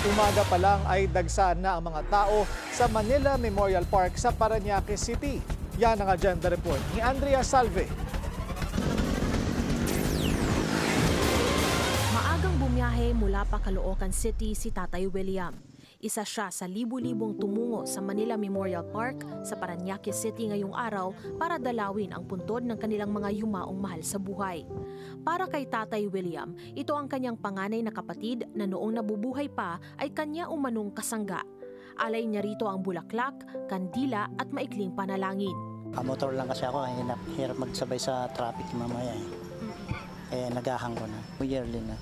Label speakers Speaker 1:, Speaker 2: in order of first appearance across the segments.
Speaker 1: Umaga pa lang ay dagsaan na ang mga tao sa Manila Memorial Park sa Parañaque City. Yan ang agenda report ni Andrea Salve.
Speaker 2: Maagang bumiyahe mula pa Caloocan City si Tatay William. Isa siya sa libu-libong tumungo sa Manila Memorial Park sa Parañaque City ngayong araw para dalawin ang puntod ng kanilang mga yumaong mahal sa buhay. Para kay Tatay William, ito ang kanyang panganay na kapatid na noong nabubuhay pa ay kanya umanong kasangga. Alay niya rito ang bulaklak, kandila at maikling panalangin.
Speaker 3: Motor lang kasi ako, hirap magsabay sa traffic mamaya eh. Kaya nagahang ko na, yearly na.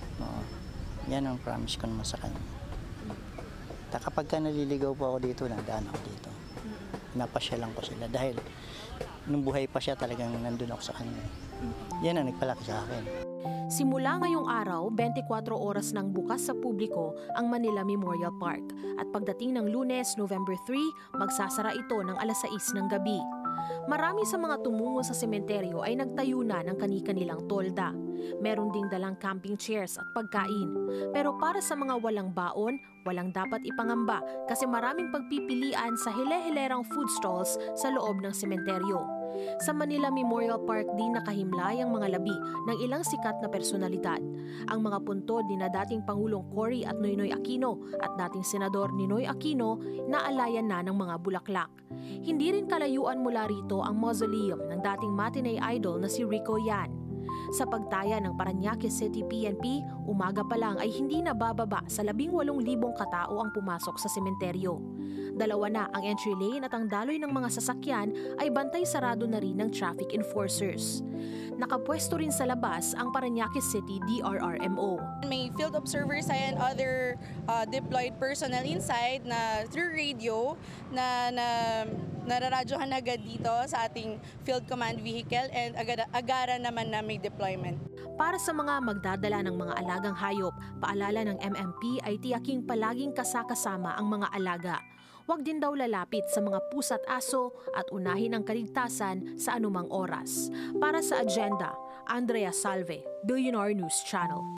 Speaker 3: Yan ang promise ko naman sa kanya. Kapag ka naliligaw po ako dito, nandaan ako dito. Napasyalan ko sila dahil nung buhay pa siya talagang nandun ako sa kanya. Yan ang nagpalaki sa akin.
Speaker 2: Simula ngayong araw, 24 oras nang bukas sa publiko ang Manila Memorial Park. At pagdating ng Lunes, November 3, magsasara ito ng alas 6 ng gabi. Marami sa mga tumungo sa sementeryo ay nagtayo na ng kani-kanilang tolda. Meron ding dalang camping chairs at pagkain. Pero para sa mga walang baon, walang dapat ipangamba kasi maraming pagpipilian sa hile-hilerang food stalls sa loob ng sementeryo. Sa Manila Memorial Park din nakahimlay ang mga labi ng ilang sikat na personalidad. Ang mga puntod ni na dating Pangulong Cory at Noynoy Aquino at dating Senador Ninoy Aquino naalayan na ng mga bulaklak. Hindi rin kalayuan mula rito ang mausoleum ng dating matinee idol na si Rico Yan. Sa pagtaya ng Parañaque City PNP, umaga pa lang ay hindi na bababa sa 18,000 katao ang pumasok sa sementeryo. Dalawa na ang entry lane at ang daloy ng mga sasakyan ay bantay sarado na rin ng traffic enforcers. Nakapwesto rin sa labas ang Parañaque City DRRMO.
Speaker 4: May field observers and other deployed personnel inside na through radio na nararadyohan agad dito sa ating field command vehicle and agaran naman na may deployment.
Speaker 2: Para sa mga magdadala ng mga alagang hayop, paalala ng MMP ay tiyaking palaging kasakasama ang mga alaga. Huwag din daw lalapit sa mga pusa at aso at unahin ang kaligtasan sa anumang oras. Para sa agenda, Andrea Salve, Billionaire News Channel.